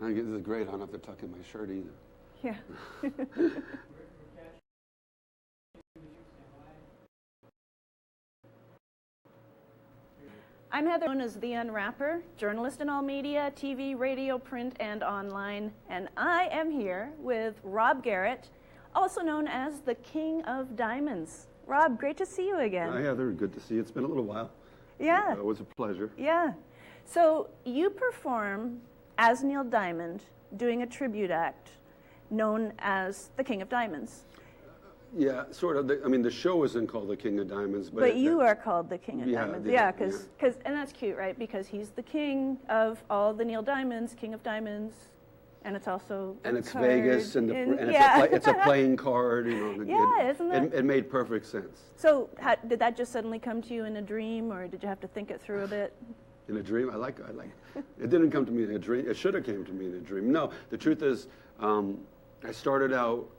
I guess this is great. I don't have to tuck in my shirt either. Yeah. I'm Heather, known as the Unwrapper, journalist in all media, TV, radio, print, and online. And I am here with Rob Garrett, also known as the King of Diamonds. Rob, great to see you again. Hi, Heather. Good to see you. It's been a little while. Yeah. It was a pleasure. Yeah. So you perform as Neil Diamond, doing a tribute act known as the King of Diamonds. Yeah, sort of. I mean, the show isn't called the King of Diamonds, but you are called the King of yeah, Diamonds. Yeah, because and that's cute, right? Because he's the king of all the Neil Diamonds, King of Diamonds, and it's also and it's card, Vegas, and yeah. it's a playing card. You know, yeah, isn't it? It made perfect sense. So, did that just suddenly come to you in a dream, or did you have to think it through a bit? In a dream, I like. It didn't come to me in a dream. It should have came to me in a dream. No, the truth is, I started out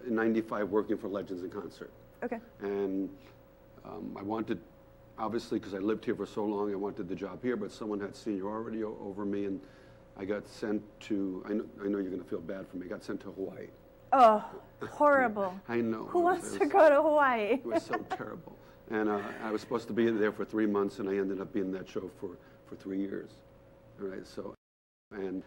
in '95 working for Legends in Concert. Okay. And I wanted, obviously, because I lived here for so long, I wanted the job here, but someone had seniority over me, and I got sent to, I know you're going to feel bad for me, I got sent to Hawaii. Oh, horrible. I know. Who wants to go to Hawaii? It was so terrible. And I was supposed to be there for 3 months, and I ended up being in that show for 3 years. All right, so, and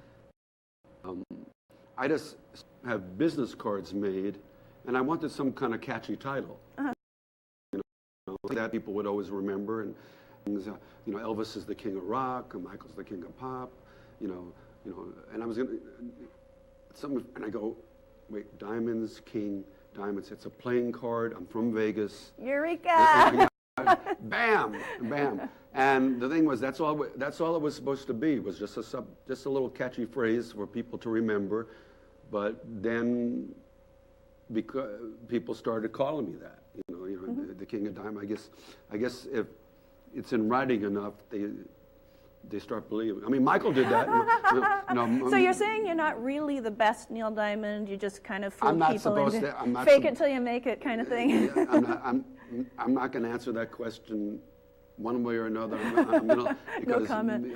I just have business cards made, and I wanted some kind of catchy title. You know, that people would always remember, and things, you know, Elvis is the king of rock, and Michael's the king of pop, you know, and I was and I go, wait, Diamonds, King, Diamonds, it's a playing card, I'm from Vegas. Eureka! Bam, bam. And the thing was, that's all it was supposed to be, was just a little catchy phrase for people to remember. But then, because people started calling me that, mm-hmm. the King of Diamonds. I guess if it's in writing enough, they start believing. I mean, Michael did that. So you're saying you're not really the best Neil Diamond. You just kind of fool people into fake it till you make it kind of thing. I'm not going to answer that question one way or another. I'm gonna, because, no comment.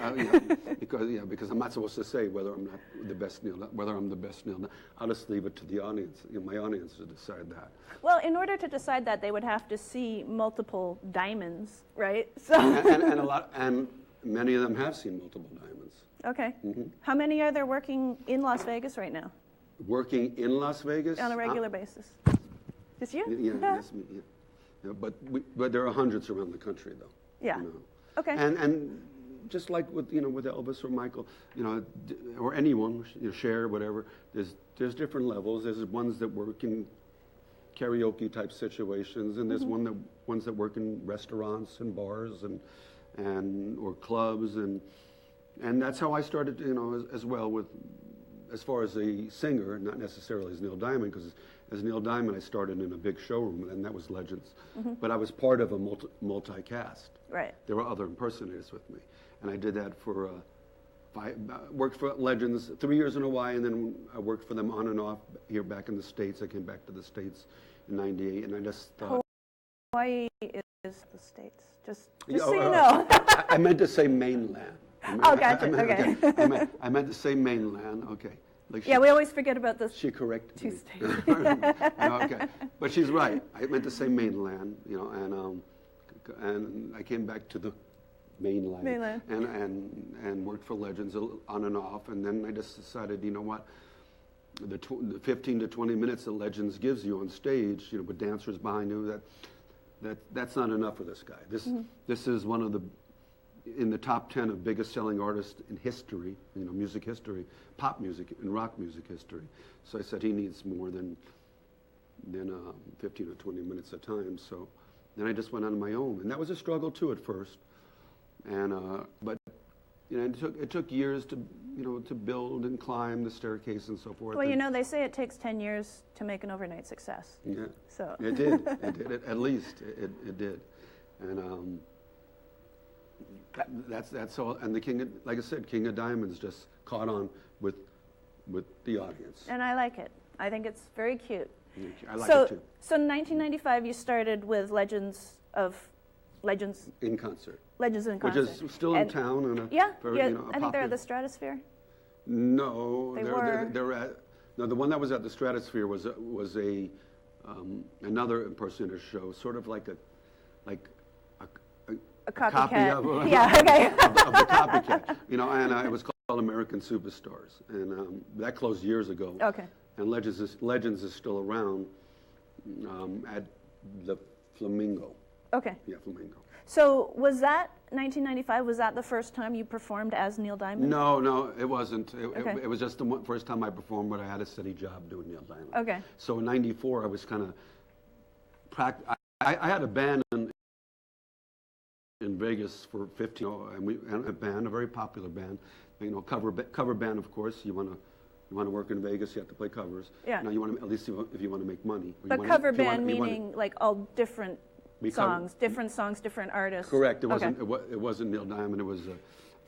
Because I'm not supposed to say whether I'm not the best Neil, whether I'm the best Neil. I'll just leave it to the audience, my audience, to decide that. Well, in order to decide that, they would have to see multiple diamonds, right? So and many of them have seen multiple diamonds. Okay. Mm-hmm. How many are there working in Las Vegas right now? Working in Las Vegas? On a regular basis. Just you? Yeah, that's me. Yeah. But there are hundreds around the country, though. Yeah. Okay. And just like with Elvis or Michael, or anyone, Cher, whatever. There's different levels. There's ones that work in karaoke type situations, and there's mm-hmm. ones that work in restaurants and bars and or clubs, and that's how I started, as well with, as far as a singer, not necessarily as Neil Diamond, because as Neil Diamond I started in a big showroom, and that was Legends, mm-hmm. but I was part of a multi-cast. Right. There were other impersonators with me, and I did that for worked for Legends 3 years in Hawaii, and then I worked for them on and off here back in the States. I came back to the States in '98, and I just thought Hawaii is the States. Just so you know. I meant to say mainland. Gotcha. Okay. I meant to say mainland. Okay. We always forget about this. She corrected two me. states. Okay, but she's right. I meant to say mainland, and I came back to the mainland. And worked for Legends on and off, and then I just decided, you know what, the 15 to 20 minutes that Legends gives you on stage, with dancers behind you, that's not enough for this guy. This is one of the in the top 10 of biggest selling artists in history, music history, pop music and rock music history. So I said he needs more than 15 or 20 minutes at a time. So then I just went on my own, and that was a struggle too at first. And but it took years to build and climb the staircase and so forth. Well, they say it takes 10 years to make an overnight success. Yeah. So it did. It did. At least it did. And that's all. And the King, like I said, King of Diamonds just caught on with the audience. And I like it. I think it's very cute. I like it too. So in 1995, you started with Legends of Legends in Concert. Legends in Concert. Which is still in town. And I think they're at the Stratosphere. No, They're at. No, the one that was at the Stratosphere was a another impersonator show, sort of like a copy copycat. of of the copycat. And it was called American Superstars, and that closed years ago. Okay. And Legends is still around at the Flamingo. Okay. Yeah, Flamingo. So was that 1995? Was that the first time you performed as Neil Diamond? No, it wasn't. It was just the first time I performed, but I had a steady job doing Neil Diamond. Okay. So in '94, I was kind of I had a band in Vegas for 15, and we had a very popular band, cover band. Of course, you want to work in Vegas, you have to play covers. Yeah. Now you want to, at least if you want to make money. But cover band meaning like all different songs, different artists. Correct. It wasn't Neil Diamond. It was a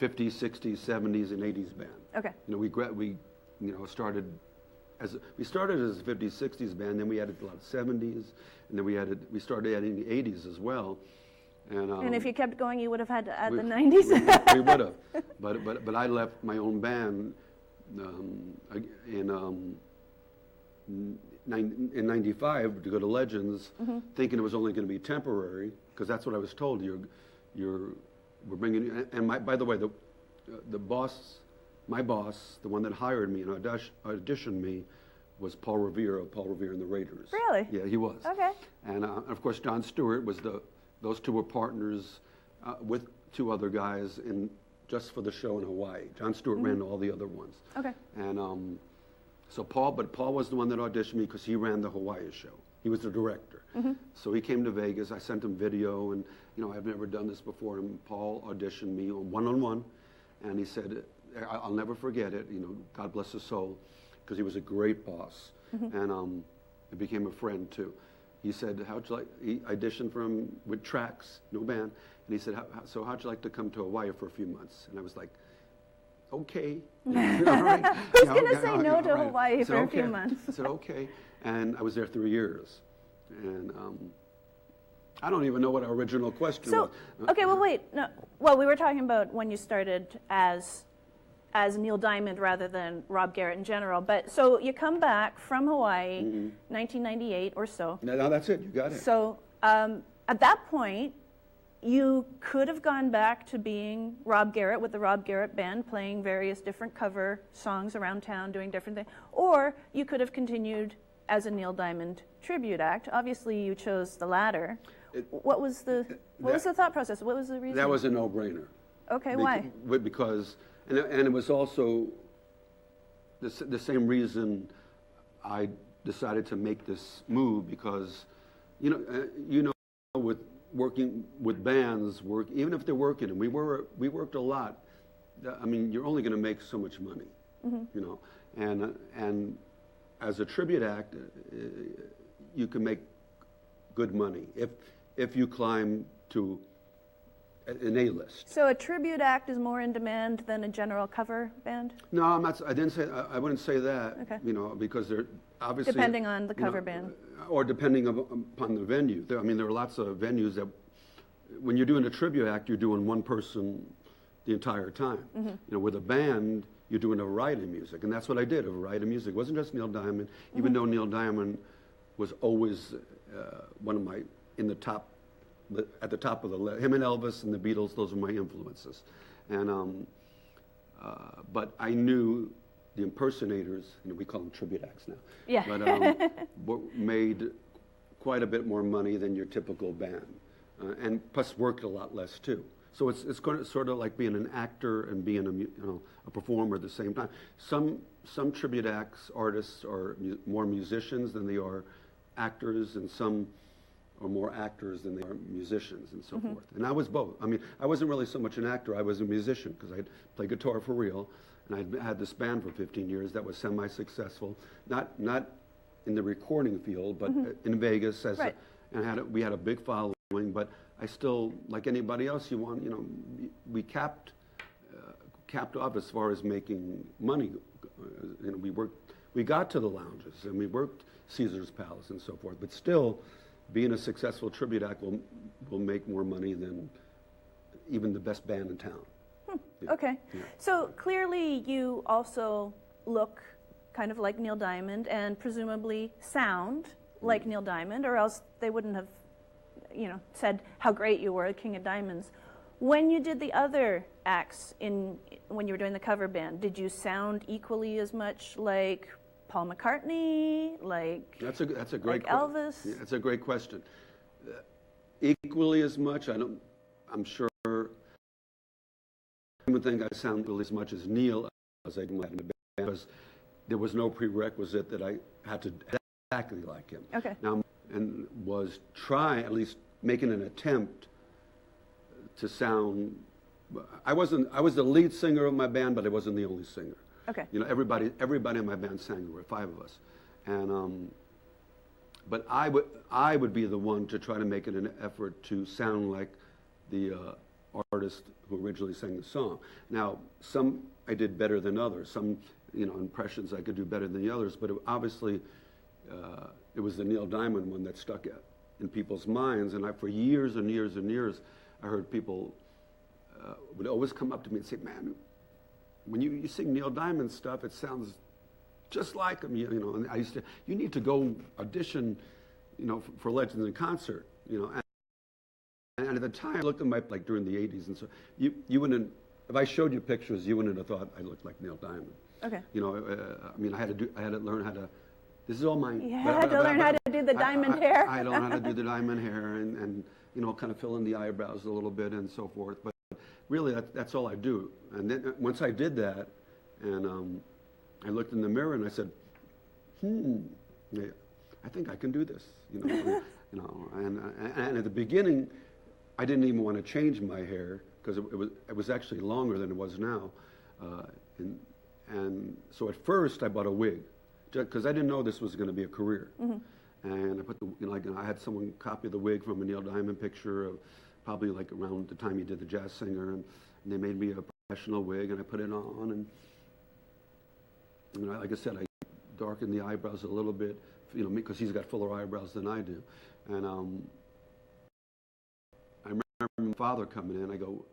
50s, 60s, 70s, and 80s band. Okay. We started as a 50s, 60s band. Then we added a lot of 70s, and then we started adding the 80s as well. And if you kept going, you would have had to add the 90s. We would have, but I left my own band in '95 to go to Legends, thinking it was only going to be temporary, because that's what I was told. We're bringing, and by the way, my boss, the one that hired me and auditioned me, was Paul Revere and the Raiders. Really? Yeah, he was. Okay. And of course, Jon Stewart was those two were partners with two other guys just for the show in Hawaii. Jon Stewart ran all the other ones. Okay. And but Paul was the one that auditioned me because he ran the Hawaii show. He was the director. So he came to Vegas. I sent him video, and I've never done this before. And Paul auditioned me one-on-one, and he said, "I'll never forget it. God bless his soul, because he was a great boss, and he became a friend too." He said, "How'd you like?" He auditioned for him with tracks, no band, and he said, "So how'd you like to come to Hawaii for a few months?" And I was like, "Okay." All right. Who's going to say no to Hawaii for a few months? I said, "Okay," and I was there 3 years, and I don't even know what our original question was. Okay, well, wait. No, well, we were talking about when you started as Neil Diamond rather than Rob Garrett in general. But so you come back from Hawaii, 1998 or so. No, that's it. You got it. So at that point, you could have gone back to being Rob Garrett with the Rob Garrett Band, playing various different cover songs around town, doing different things. Or you could have continued as a Neil Diamond tribute act. Obviously, you chose the latter. What was the thought process? What was the reason? That was a no-brainer. Okay, why? Because, and it was also the same reason I decided to make this move, because, with working with bands, even if they're working, and we worked a lot. I mean, you're only going to make so much money, and as a tribute act, you can make good money if you climb to an A-list. So a tribute act is more in demand than a general cover band? No, I'm not. I didn't say. I wouldn't say that. Okay. Because they're obviously depending on the cover band, or depending upon the venue. There are lots of venues that, when you're doing a tribute act, you're doing one person the entire time. With a band, you're doing a variety of music, and that's what I did. A variety of music. It wasn't just Neil Diamond, even though Neil Diamond was always one of my at the top of the list. Him and Elvis and the Beatles, those were my influences. And but I knew the impersonators, we call them tribute acts now. Yeah. But made quite a bit more money than your typical band, and plus worked a lot less too. So it's sort of like being an actor and being a performer at the same time. Some tribute acts artists are more musicians than they are actors, and some are more actors than they are musicians, and so forth. And I was both. I mean, I wasn't really so much an actor. I was a musician, because I played guitar for real, and I'd had this band for 15 years that was semi-successful, not in the recording field, but in Vegas. And we had a big following, but I still, like anybody else, we capped off as far as making money. We got to the lounges, and we worked Caesar's Palace and so forth, but still, being a successful tribute act will will make more money than even the best band in town. Yeah. Okay. Yeah. So clearly you also look kind of like Neil Diamond and presumably sound like Neil Diamond, or else they wouldn't have, said how great you were, King of Diamonds. When you did the other acts when you were doing the cover band, did you sound equally as much like Paul McCartney, That's a great Elvis? Yeah, that's a great question. Equally as much, I'm sure. I don't think I sound equally as much as Neil as I do in the band, because there was no prerequisite that I had to exactly like him. Okay. Now, and was trying, at least making an attempt to sound. I was the lead singer of my band, but I wasn't the only singer. Okay. Everybody in my band sang. There were 5 of us, and but I would be the one to try to make it an effort to sound like the artist who originally sang the song. Now, some I did better than others. Some impressions I could do better than the others, but obviously it was the Neil Diamond one that stuck in people's minds. And for years and years and years, I heard people would always come up to me and say, "Man, when you sing Neil Diamond stuff, it sounds just like him." And I used to, "You need to go audition, for Legends in Concert." And at the time, I looked at like during the '80s, and so you wouldn't. If I showed you pictures, you wouldn't have thought I looked like Neil Diamond. Okay. I had to learn how to. This is all mine. You had to learn how to do the diamond hair. I learned how to do the diamond hair and kind of fill in the eyebrows a little bit and so forth. But really, that's all I do. And then once I did that, and I looked in the mirror and I said, yeah, I think I can do this. And at the beginning, I didn't even want to change my hair because it was actually longer than it was now. And so at first I bought a wig because I didn't know this was going to be a career. Mm-hmm. And I put I had someone copy the wig from a Neil Diamond picture of probably like around the time he did The Jazz Singer, and they made me a professional wig, and I put it on, and like I said, I darkened the eyebrows a little bit, because he's got fuller eyebrows than I do. And I remember my father coming in. I go,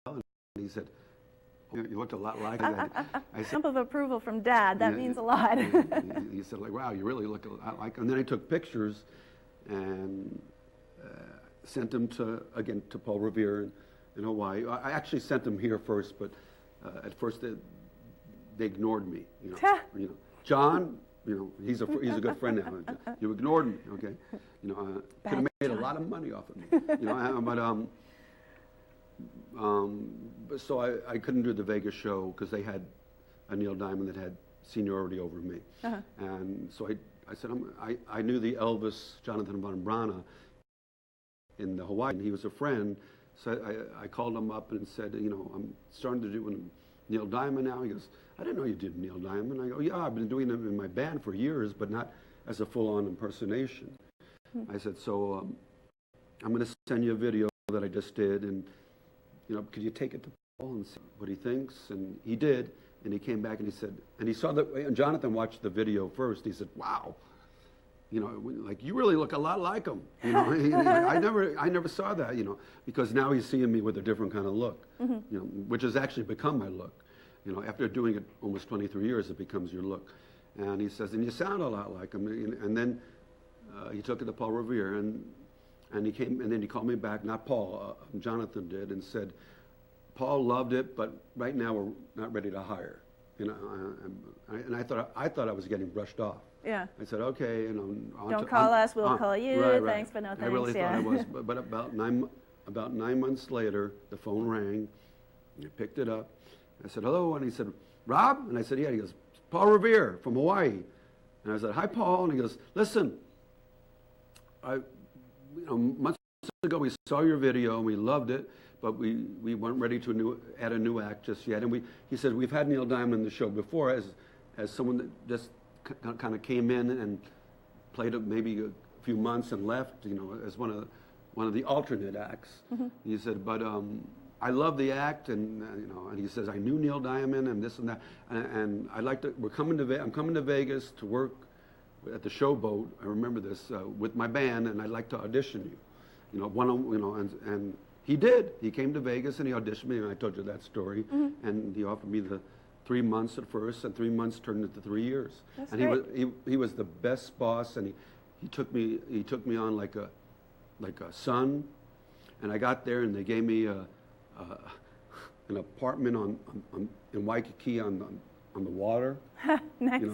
and he said, "You looked a lot like it." I said, Stamp of approval from Dad. That means a lot. He said, "Wow, you really look a lot like." And then I took pictures and sent them to Paul Revere in Hawaii. I actually sent them here first, but at first they ignored me. John, he's a good friend now. You ignored me, okay? Could have made a lot of money off of me. But so I couldn't do the Vegas show because they had a Neil Diamond that had seniority over me. Uh-huh. And so I said, I knew the Elvis, Jonathan von Brana, in the Hawaii, and he was a friend. So I called him up and said, I'm starting to do Neil Diamond now. He goes, "I didn't know you did Neil Diamond." I go, "Yeah, I've been doing him in my band for years, but not as a full-on impersonation." I said, "So I'm going to send you a video that I just did, and could you take it to Paul and see what he thinks?" And he did, and he came back and he said, and he saw that, and Jonathan watched the video first. He said, "Wow, like you really look a lot like him." I never saw that, because now he's seeing me with a different kind of look, mm-hmm. Which has actually become my look. After doing it almost 23 years, it becomes your look. And he says, "And you sound a lot like him." And then he took it to Paul Revere, and he came, and then he called me back, not Paul, Jonathan did, and said, "Paul loved it, but right now we're not ready to hire." And I thought I was getting brushed off. Yeah. I said, "Okay, don't call us, we'll call you. Right. Thanks, but no thanks." I really thought I was, but about 9 months later, the phone rang. I picked it up. I said, "Hello," and he said, "Rob?" And I said, "Yeah." He goes, "Paul Revere from Hawaii." And I said, "Hi, Paul." And he goes, "Listen, months ago we saw your video and we loved it, but we weren't ready to add a new act just yet." And he said, "We've had Neil Diamond in the show before as someone that just kind of came in and played maybe a few months and left, as one of the alternate acts." Mm-hmm. He said, "But I love the act, and and he says, I knew Neil Diamond and this and that, and I'd like to. I'm coming to Vegas to work at the Showboat. I remember this with my band, and I'd like to audition you." you know, and he did. He came to Vegas and he auditioned me, and I told you that story. And he offered me the 3 months at first, and 3 months turned into 3 years. That's and great. he was the best boss, and he took me on like a son. And I got there, and they gave me an apartment in Waikiki on the water. Nice. You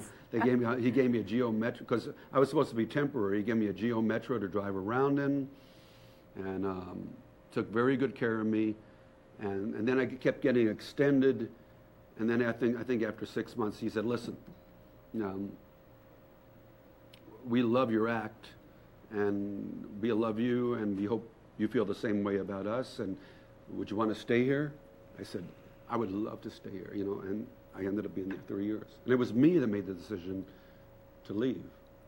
know, he gave me a Geo Metro, because I was supposed to be temporary. He gave me a Geo Metro to drive around in, and took very good care of me. And then I kept getting extended. And then I think after 6 months, he said, listen, we love your act, and we love you, and we hope you feel the same way about us, and would you want to stay here? I said, I would love to stay here, you know, and I ended up being there 3 years. And it was me that made the decision to leave.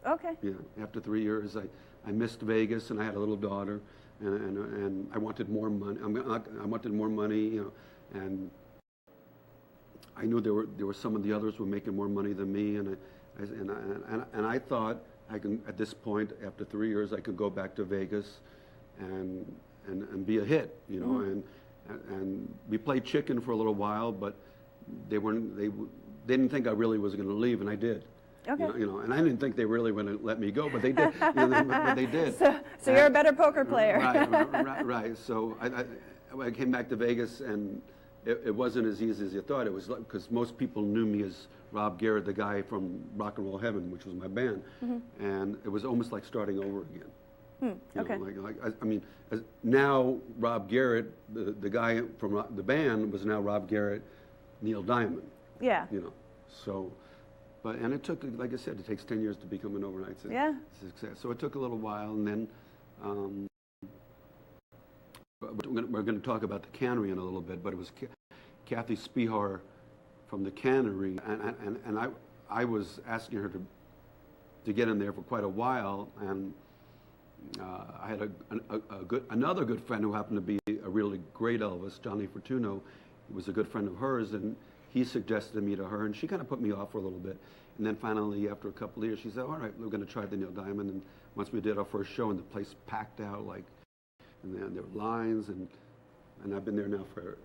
Okay. Yeah, after 3 years, I missed Vegas, and I had a little daughter, and I wanted more money. I wanted more money, you know, and I knew there were some of the others were making more money than me, and I thought I can, at this point, after 3 years, I could go back to Vegas and be a hit, you know. And we played chicken for a little while, but they didn't think I really was going to leave, and I did. Okay. You know, and I didn't think they really were going to let me go, but they did. You know, but they did. So you're a better poker player. Right. So I came back to Vegas, and it wasn't as easy as you thought. It was because most people knew me as Rob Garrett, the guy from Rock and Roll Heaven, which was my band, and it was almost like starting over again. Okay. I mean, now Rob Garrett, the guy from the band, was now Rob Garrett, Neil Diamond. Yeah. You know, so, and it took, like I said, it takes 10 years to become an overnight success. So it took a little while, and then we're going to talk about the cannery in a little bit, but it was Kathy Spihar from the cannery, and I was asking her to get in there for quite a while, and I had another good friend who happened to be a really great Elvis, Johnny Fortuno. He was a good friend of hers, and he suggested me to her, and she kind of put me off for a little bit. And then finally, after a couple of years, she said, all right, we're going to try the Neil Diamond. And once we did our first show, and the place packed out, and then there were lines, and I've been there now for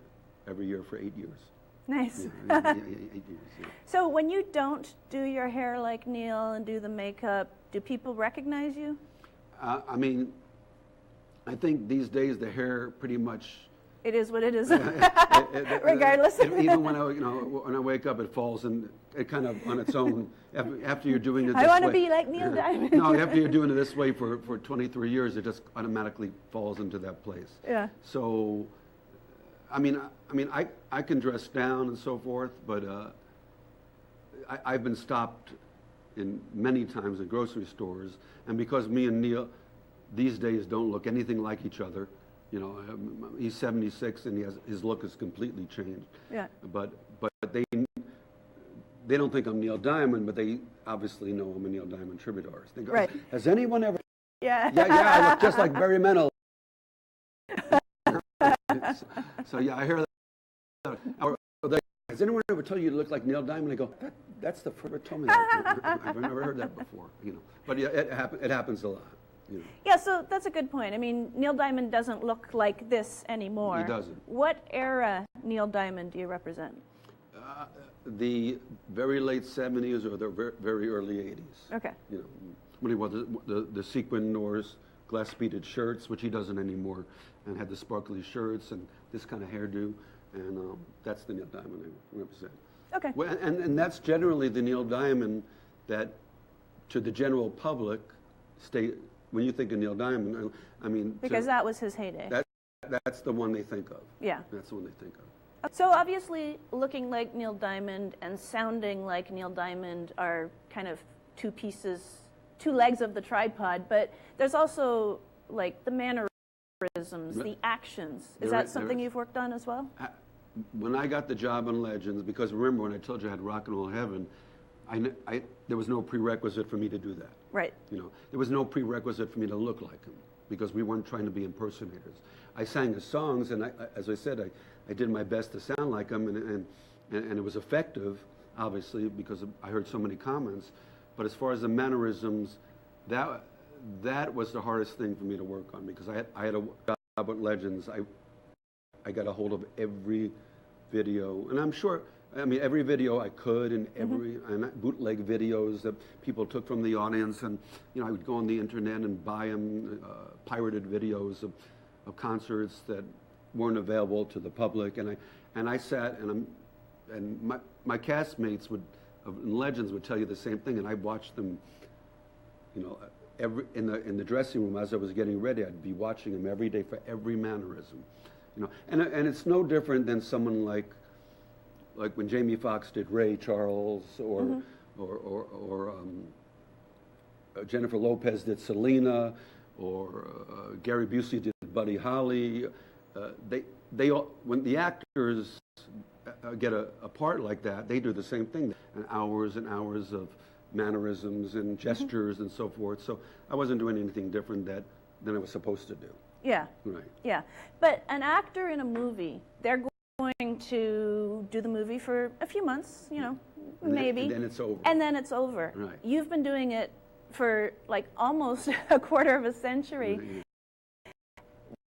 every year for 8 years. Nice. Yeah, 8 years, yeah. So when you don't do your hair like Neil and do the makeup, do people recognize you? I mean, I think these days the hair pretty much. It is what it is, regardless. Even when I wake up, it falls and it kind of on its own. After you're doing it, I want to be like Neil Diamond. No, after you're doing it this way for 23 years, it just automatically falls into that place. Yeah. So, I mean, I can dress down and so forth, but I've been stopped in many times in grocery stores, and because me and Neil these days don't look anything like each other. You know, he's 76 and his look has completely changed. Yeah. But they don't think I'm Neil Diamond, but they obviously know I'm a Neil Diamond tribute artist. They go, right. Has anyone ever? Yeah. Yeah, I look just like Barry Manilow. So yeah, I hear that. Has anyone ever told you to look like Neil Diamond? I go, that's the first told me that. I've never heard that before. You know, but yeah, it happens a lot. You know. Yeah, so that's a good point. I mean, Neil Diamond doesn't look like this anymore. He doesn't. What era Neil Diamond do you represent? The very late 70s or the very early 80s. Okay. You know, when he wore the sequin Norse glass-beaded shirts, which he doesn't anymore, and had the sparkly shirts and this kind of hairdo, and that's the Neil Diamond I represent. Okay. Well, and that's generally the Neil Diamond that, to the general public, when you think of Neil Diamond, I mean... Because that was his heyday. That's the one they think of. Yeah. That's the one they think of. So obviously, looking like Neil Diamond and sounding like Neil Diamond are kind of two legs of the tripod, but there's also like the mannerisms, the actions. Is that something you've worked on as well? When I got the job on Legends, because remember when I told you I had Rock and Roll Heaven, there was no prerequisite for me to do that. Right. You know, there was no prerequisite for me to look like him because we weren't trying to be impersonators. I sang his songs, and as I said, I did my best to sound like him, and it was effective, obviously, because I heard so many comments. But as far as the mannerisms, that was the hardest thing for me to work on, because I had a job with Legends. I got a hold of every video, and I'm sure, I mean, every video I could, and and bootleg videos that people took from the audience, and I would go on the internet and buy them, pirated videos of concerts that weren't available to the public, and I sat and my castmates in Legends would tell you the same thing, and I watched them, in the dressing room as I was getting ready. I'd be watching them every day for every mannerism, and it's no different than someone like when Jamie Foxx did Ray Charles, or Jennifer Lopez did Selena, or Gary Busey did Buddy Holly. They all, when the actors get a part like that, they do the same thing, and hours of mannerisms and gestures and so forth. So I wasn't doing anything different than I was supposed to do. Yeah. Right. Yeah. But an actor in a movie, they're going to do the movie for a few months, maybe. And then it's over. And then it's over. Right. You've been doing it for like almost a quarter of a century. Right.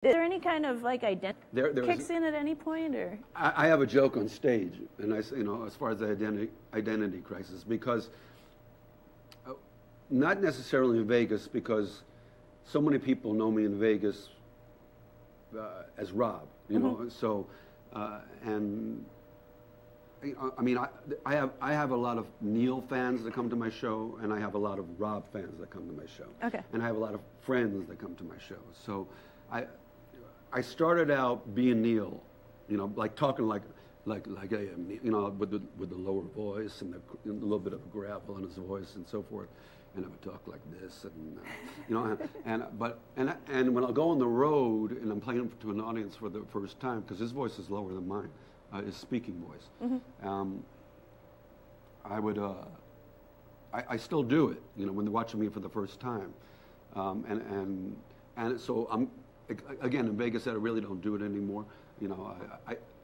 Is there any kind of like identity kicks in at any point, or? I have a joke on stage, and I say, as far as the identity crisis, because not necessarily in Vegas, because so many people know me in Vegas as Rob, So, and I mean, I have a lot of Neil fans that come to my show, and I have a lot of Rob fans that come to my show. Okay. And I have a lot of friends that come to my show. So, I started out being Neil, like talking like I am, with the lower voice and a little bit of gravel in his voice and so forth, and I would talk like this, and and when I go on the road and I'm playing to an audience for the first time, because his voice is lower than mine, his speaking voice, I still do it, when they're watching me for the first time, and so I'm. Again, in Vegas, I really don't do it anymore.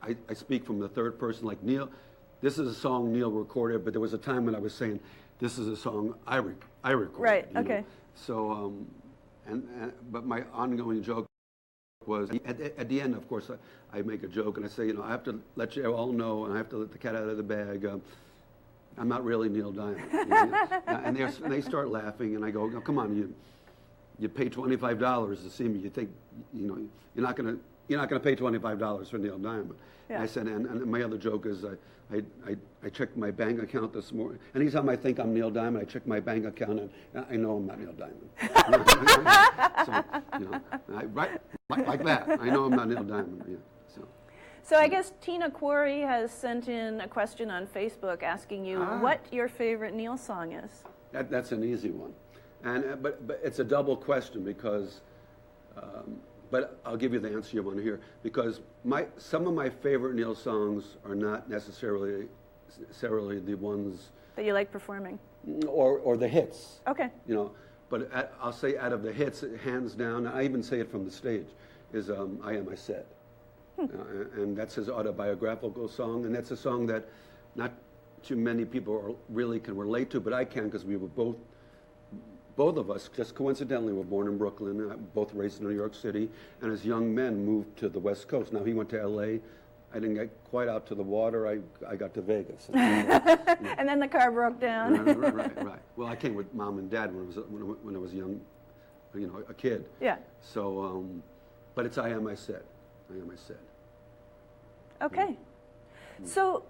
I speak from the third person, like Neil. This is a song Neil recorded, but there was a time when I was saying, this is a song I recorded. Right. Okay. So, but my ongoing joke was at the end. Of course, I make a joke and I say, I have to let you all know, and I have to let the cat out of the bag. I'm not really Neil Diamond. And they start laughing, and I go, come on, you pay $25 to see me. You think, you're not going to pay $25 for Neil Diamond. Yeah. I said, and my other joke is, I checked my bank account this morning. Anytime I think I'm Neil Diamond, I check my bank account, and I know I'm not Neil Diamond. So, right like that. I know I'm not Neil Diamond. Yeah. So I guess Tina Quarry has sent in a question on Facebook asking you what your favorite Neil song is. That's an easy one. But it's a double question, because, but I'll give you the answer you want to hear, because some of my favorite Neil songs are not necessarily the ones that you like performing, or the hits. Okay. But I'll say out of the hits, hands down, I even say it from the stage, is "I Am I Said," and that's his autobiographical song, and that's a song that not too many people really can relate to, but I can, because we were both of us, just coincidentally, were born in Brooklyn, both raised in New York City, and as young men moved to the West Coast. Now, he went to L.A. I didn't get quite out to the water. I got to Vegas. And then the car broke down. Right. Well, I came with Mom and Dad when I was young, a kid. Yeah. So, but it's I Am I Said. I Am I Said. Okay. So,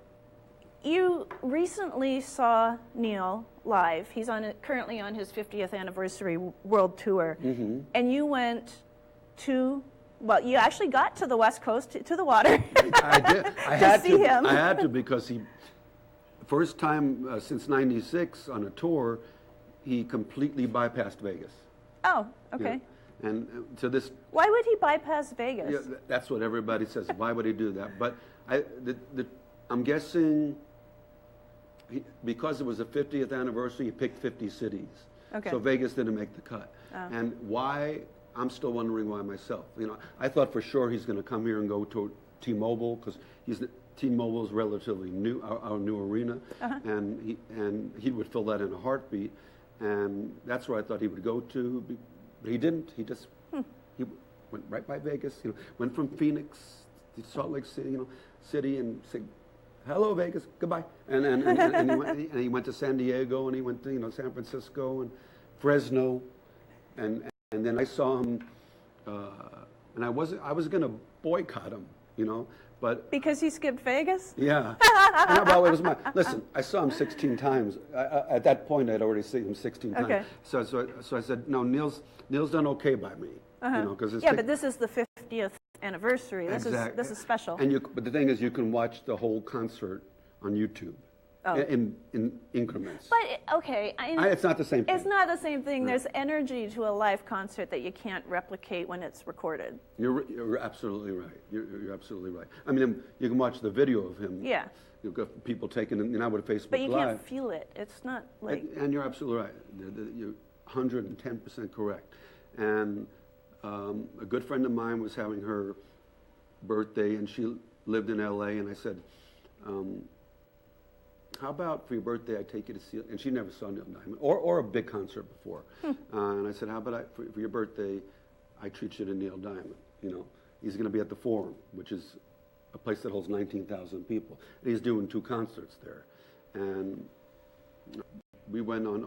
you recently saw Neil live. He's currently on his 50th anniversary world tour. Mm-hmm. And you went to, you actually got to the West Coast, to the water. I did. I had to see him. I had to, because first time since '96 on a tour, he completely bypassed Vegas. Oh, okay. And to this. Why would he bypass Vegas? Yeah, that's what everybody says. Why would he do that? But I'm guessing, because it was the 50th anniversary, he picked 50 cities. Okay. So Vegas didn't make the cut. Oh. And why, I'm still wondering why myself. I thought for sure he's going to come here and go to T-Mobile, because T-Mobile is relatively new, our new arena, and he would fill that in a heartbeat. And that's where I thought he would go to, but he didn't. He just he went right by Vegas. Went from Phoenix to Salt Lake City, city, and said, "Hello, Vegas, goodbye." And he went to San Diego, and he went to San Francisco and Fresno, and then I saw him, and I was going to boycott him, but because he skipped Vegas. Yeah. Well, it was listen. I saw him 16 times. At that point, I'd already seen him 16 times. Okay. So I said, no, Neil's done okay by me. But this is the 50th anniversary. This is special. But the thing is, you can watch the whole concert on YouTube. In increments. But it's not the same thing. It's not the same thing. Right. There's energy to a live concert that you can't replicate when it's recorded. You're absolutely right. You're absolutely right. I mean, you can watch the video of him. Yeah. You've got people taking it now with Facebook But you Live. can't feel it. It's not like. And you're absolutely right. You're 110% correct. And a good friend of mine was having her birthday, and she lived in LA, and I said, how about for your birthday I take you to see, and she never saw Neil Diamond or a big concert before. And I said, how about for your birthday I treat you to Neil Diamond. He's going to be at the Forum, which is a place that holds 19,000 people. And he's doing 2 concerts there. And we went on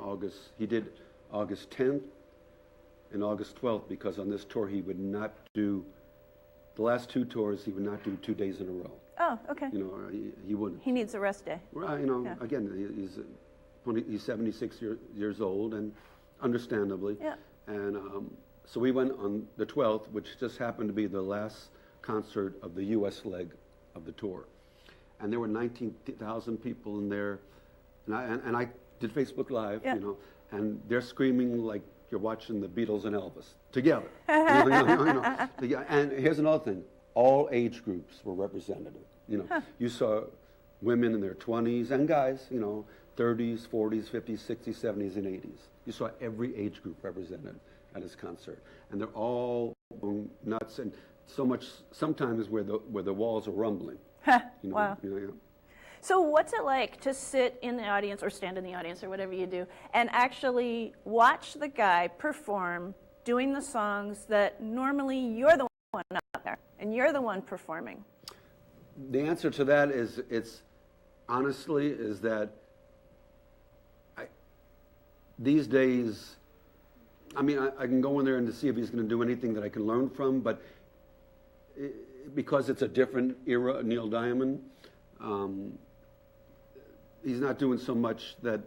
he did August 10th and August 12th, because on this tour he would not do, the last 2 tours he would not do 2 days in a row. Oh, okay. He wouldn't. He needs a rest day. Right, again, he's 76 years old, and understandably. Yeah. And so we went on the 12th, which just happened to be the last concert of the U.S. leg of the tour. And there were 19,000 people in there, and I did Facebook Live, and they're screaming like you're watching the Beatles and Elvis together. And here's another thing. All age groups were represented. You saw women in their 20s and guys, 30s, 40s, 50s, 60s, 70s, and 80s. You saw every age group represented at his concert, and they're all going nuts, and so much sometimes where the walls are rumbling. Wow. So what's it like to sit in the audience or stand in the audience or whatever you do and actually watch the guy perform doing the songs that normally you're the one out there and you're the one performing? The answer to that is that these days, I mean, I can go in there and to see if he's going to do anything that I can learn from, but because it's a different era, Neil Diamond, he's not doing so much that.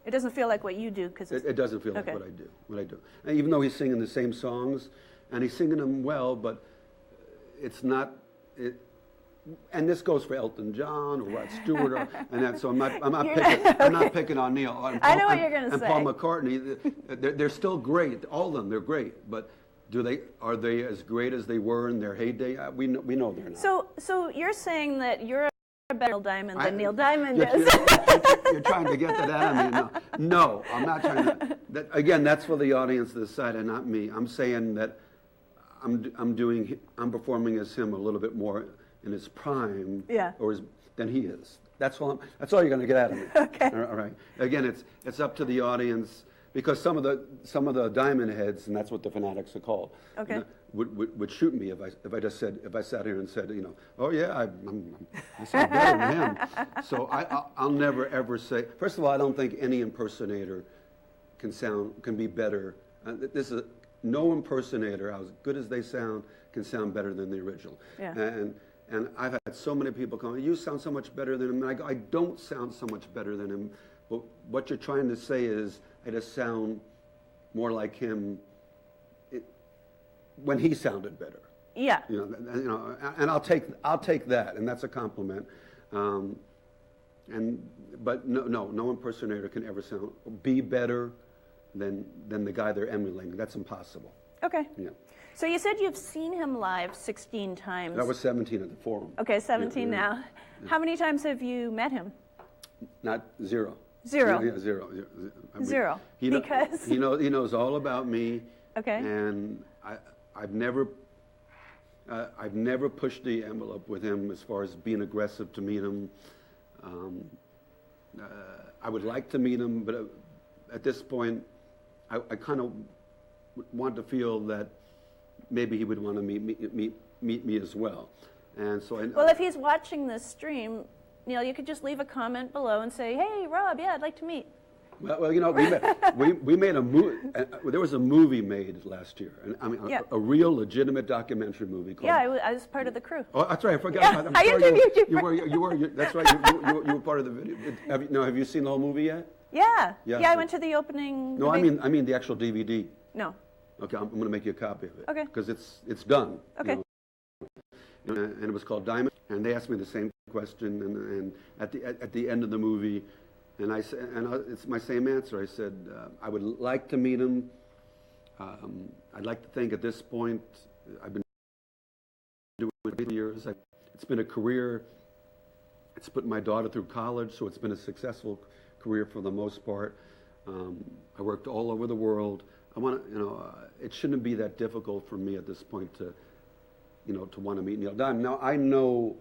It doesn't feel like what you do, because it doesn't feel like what I do. And even though he's singing the same songs, and he's singing them well, but it's not. And this goes for Elton John or Rod Stewart, and that. So I'm not picking on Neil. I know what you're going to say. And Paul McCartney, they're still great. All of them, they're great. But are they as great as they were in their heyday? We know they're not. So you're saying that you're a better Neil Diamond than Neil Diamond is. You're trying to get to that. I mean, no, I'm not trying to. Again, that's for the audience to decide, and not me. I'm saying that I'm performing as him a little bit more in his prime, than he is. That's all you're going to get out of me. Okay. All right. Again, it's up to the audience, because some of the diamond heads, and that's what the fanatics are called. Okay. Would shoot me if I sat here and said, oh yeah, I sound better than him. So I'll never ever say. First of all, I don't think any impersonator can be better. No impersonator, as good as they sound, can sound better than the original. Yeah. And I've had so many people come, you sound so much better than him. And I go, I don't sound so much better than him. But what you're trying to say is, I just sound more like him when he sounded better. Yeah. And I'll take that, and that's a compliment. But no impersonator can ever be better than the guy they're emulating. That's impossible. Okay. Yeah. So you said you've seen him live 16 times. That was 17 at the Forum. Okay, 17 now. Yeah. How many times have you met him? Not zero. Zero? Yeah, zero. I mean, zero. Because? He knows all about me. Okay. And I've never pushed the envelope with him as far as being aggressive to meet him. I would like to meet him, but at this point, I kind of want to feel that maybe he would want to meet me as well. And so well, if he's watching this stream, Neil, you could just leave a comment below and say, "Hey, Rob, yeah, I'd like to meet." Well, we made a movie. There was a movie made last year, and I mean, a real, legitimate documentary movie called. Yeah, I was part of the crew. Oh, that's right. I forgot. Yeah, I interviewed you. You were. That's right. You were part of the video. Have you seen the whole movie yet? Yeah. Yeah, I went to the opening. No, I mean the actual DVD. No. Okay, I'm going to make you a copy of it. Okay. Because it's done. Okay. And it was called Diamond, and they asked me the same question, and at the end of the movie. And it's my same answer. I said, I would like to meet him. I'd like to think at this point, I've been doing it for years. It's been a career. It's put my daughter through college, so it's been a successful career for the most part. I worked all over the world. I want to, it shouldn't be that difficult for me at this point to want to meet Neil Diamond. Now, I know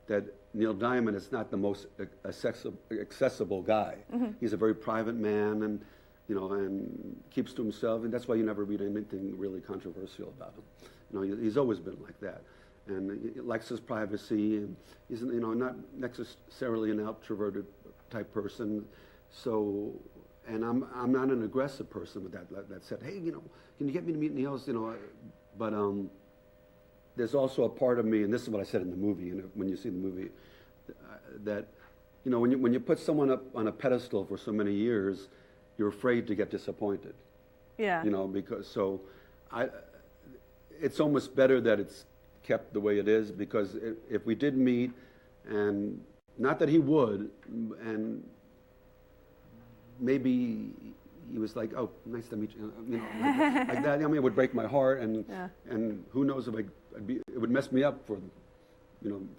that Neil Diamond is not the most accessible guy. Mm-hmm. He's a very private man, and and keeps to himself, and that's why you never read anything really controversial about him. He's always been like that, and he likes his privacy, and he's not necessarily an introverted type person. So, and I'm not an aggressive person with that said, hey, can you get me to meet Neil? But there's also a part of me, and this is what I said in the movie, when you see the movie, that, when you put someone up on a pedestal for so many years, you're afraid to get disappointed. Yeah. Because it's almost better that it's kept the way it is, because if we did meet, and not that he would, and maybe he was like, oh, nice to meet you, like that. I mean, it would break my heart, and who knows if it would mess me up for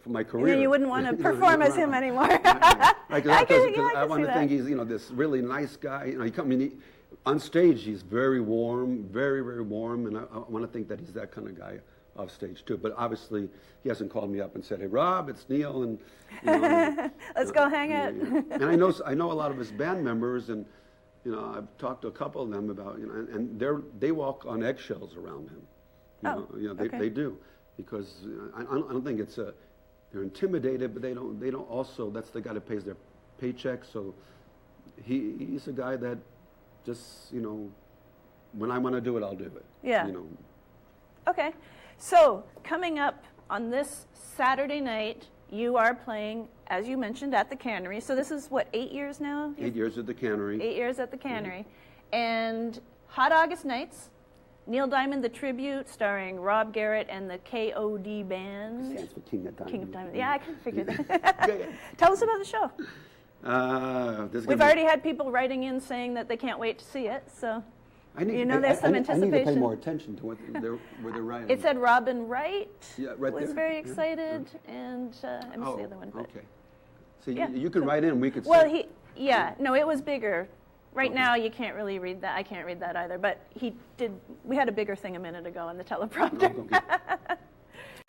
my career. And then you wouldn't want to perform as him anymore. I want to think he's, this really nice guy. On stage, he's very warm, very, very warm, and I want to think that he's that kind of guy off stage too. But obviously, he hasn't called me up and said, "Hey, Rob, it's Neil," and let's go hang out. And I know a lot of his band members, and I've talked to a couple of them about and they walk on eggshells around him. They do, because I don't think they're intimidated, but they don't also, that's the guy that pays their paycheck. So he's a guy that just when I want to do it, I'll do it. Yeah. Okay. So coming up on this Saturday night, you are playing, as you mentioned, at the Cannery. So this is what, 8 years now? 8 years at the Cannery. 8 years at the Cannery. Mm-hmm. And Hot August Nights, Neil Diamond, the tribute, starring Rob Garrett and the KOD Band. Stands for King of Diamond. King of Diamond. Yeah, I can figure that. Tell us about the show. We've already had people writing in saying that they can't wait to see it, so there's some anticipation. I need to pay more attention to what they're writing. It said Robin Wright right was very excited, and let me see the other one. Okay. So you can write in, we could see. Well, it was bigger. Right now, you can't really read that. I can't read that either. But we had a bigger thing a minute ago on the teleprompter.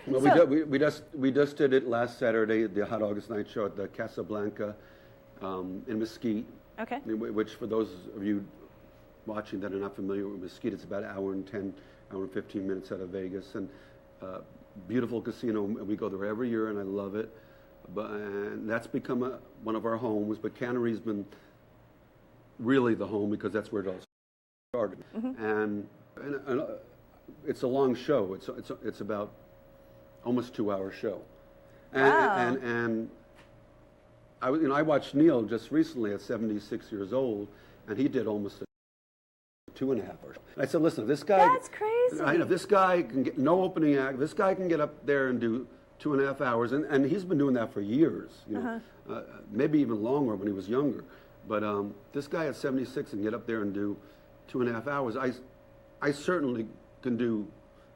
Well, we just did it last Saturday, the Hot August Night show at the Casablanca in Mesquite. Okay. Which, for those of you watching that are not familiar with Mesquite, it's about an hour and 15 minutes out of Vegas, and beautiful casino. We go there every year, and I love it. And that's become one of our homes. But Cannery's been really the home, because that's where it all started. Mm-hmm. And it's a long show. It's about almost 2-hour show. And I watched Neil just recently at 76 years old, and he did almost a 2.5 hours. I said, listen, if this guy... That's crazy. If this guy can get no opening act, this guy can get up there and do 2.5 hours, and he's been doing that for years, maybe even longer when he was younger. But this guy at 76 can get up there and do 2.5 hours. I certainly can do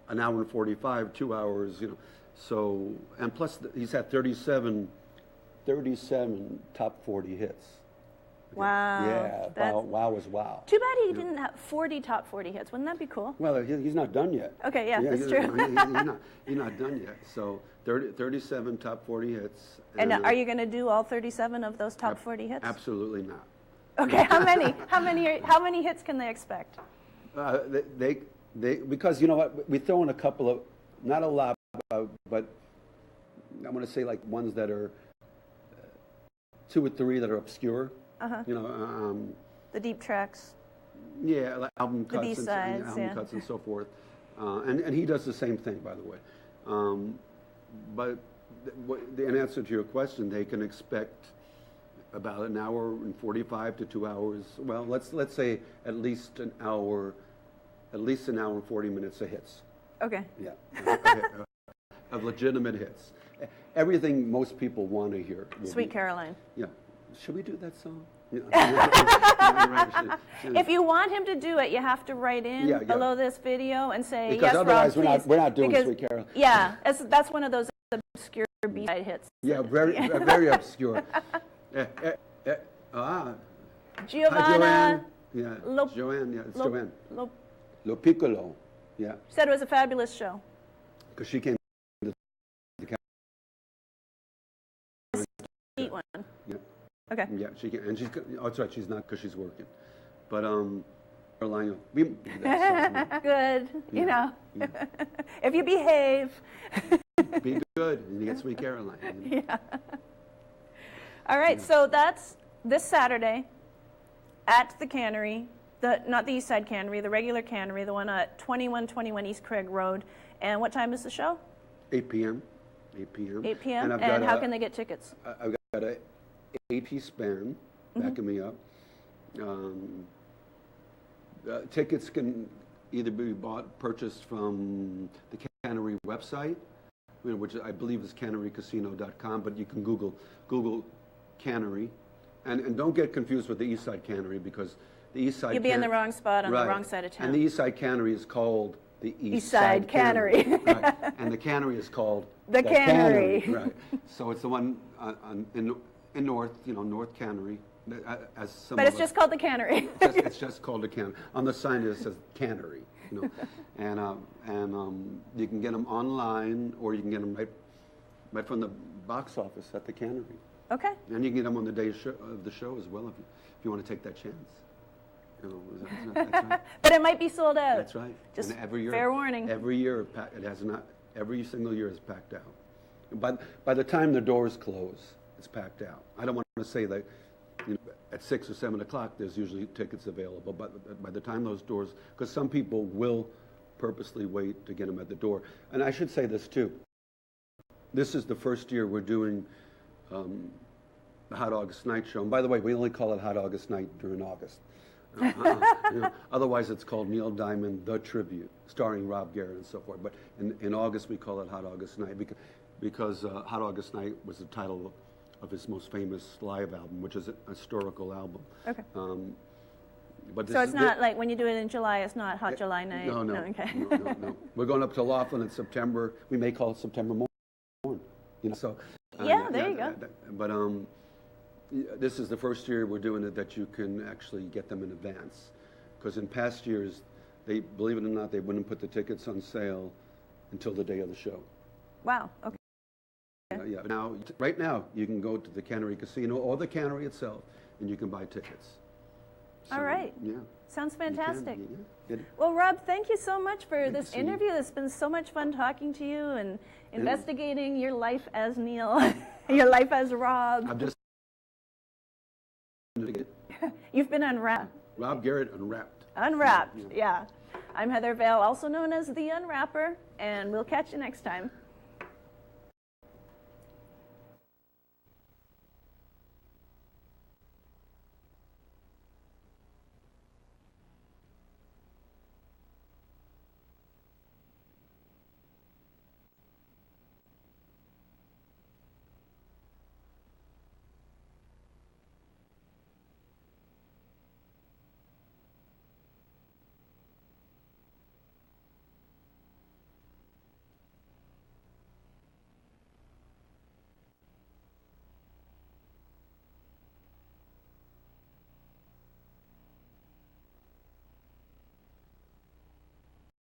an hour and 45, 2 hours, So, and plus he's had 37 top 40 hits. Wow. Yeah, wow is wow. Too bad he didn't have 40 top 40 hits. Wouldn't that be cool? Well, he's not done yet. Okay, that's true. He's not done yet. So 37 top 40 hits. And are you going to do all 37 of those top 40 hits? Absolutely not. Okay, how many? How many hits can they expect? They because you know what, we throw in a couple of, not a lot, but I'm going to say like ones that are 2 or 3 that are obscure. You know, the deep tracks. Yeah, like album cuts, the B-sides, album cuts and so forth. And he does the same thing, by the way. But in answer to your question, they can expect about an hour and 45 to 2 hours. Well, let's say at least an hour and 40 minutes of hits. Okay. Yeah, of legitimate hits. Everything most people want to hear. Sweet Caroline. Yeah. Should we do that song? If you want him to do it, you have to write in below this video and say, because yes, otherwise Rob, we're not doing Sweet Caroline. Yeah, that's one of those obscure B-side hits. Yeah, very obscure. Giovanna. Yeah, Joanne. Yeah, it's Joanne. Lo Piccolo. Yeah. She said it was a fabulous show. Because she came to the Eat one. Yeah. Okay. Yeah, she can, and that's right. She's not because she's working, but Carolina, we do that song. Good. Yeah. You know, Yeah. if you behave. Be good, and you get Sweet Caroline. You know? Yeah. All right, so that's this Saturday at the cannery, not the East Side Cannery, the regular cannery, the one at 2121 East Craig Road. And what time is the show? 8 p.m. 8 p.m. 8 p.m. And how can they get tickets? I've got a 8-piece band backing me up. Tickets can either be purchased from the cannery website, which I believe is cannerycasino.com, but you can Google cannery, and don't get confused with the East Side Cannery, because the East Side you'll be in the wrong spot on the wrong side of town. And the East Side Cannery is called the East Side Cannery. Right. And the cannery is called the Cannery. Right. So it's the one in North, North Cannery. But it's just called the Cannery. It's just called the Cannery. On the sign it says Cannery. And you can get them online, or you can get them right from the box office at the cannery. Okay. And you can get them on the day of the show as well, if you want to take that chance. That's right. But it might be sold out. That's right. Just and every year, fair warning. Every year it has not. Every single year is packed out. By the time the doors close, it's packed out. I don't want to say that. At 6 or 7 o'clock, there's usually tickets available. But by the time those doors, because some people will purposely wait to get them at the door. And I should say this too. This is the first year we're doing the Hot August Night show. And by the way, we only call it Hot August Night during August. Otherwise, it's called Neil Diamond, The Tribute, starring Rob Garrett and so forth. But in August, we call it Hot August Night because Hot August Night was the title of his most famous live album, which is a historical album. Okay. But so it's not like when you do it in July, it's not Hot July Night? No. Okay. No. We're going up to Laughlin in September. We may call it September Morn. So. Yeah, there you go. But this is the first year we're doing it that you can actually get them in advance. Because in past years, believe it or not, they wouldn't put the tickets on sale until the day of the show. Wow, okay. Now, right now, you can go to the Cannery Casino or the cannery itself, and you can buy tickets. So, all right. Yeah. Sounds fantastic. Yeah. Well, Rob, thank you so much for this interview. It's been so much fun talking to you and investigating your life as Neil, your life as Rob. I'm just. You've been unwrapped. Rob Garrett, Unwrapped. Unwrapped, yeah. I'm Heather Vale, also known as the Unwrapper, and we'll catch you next time.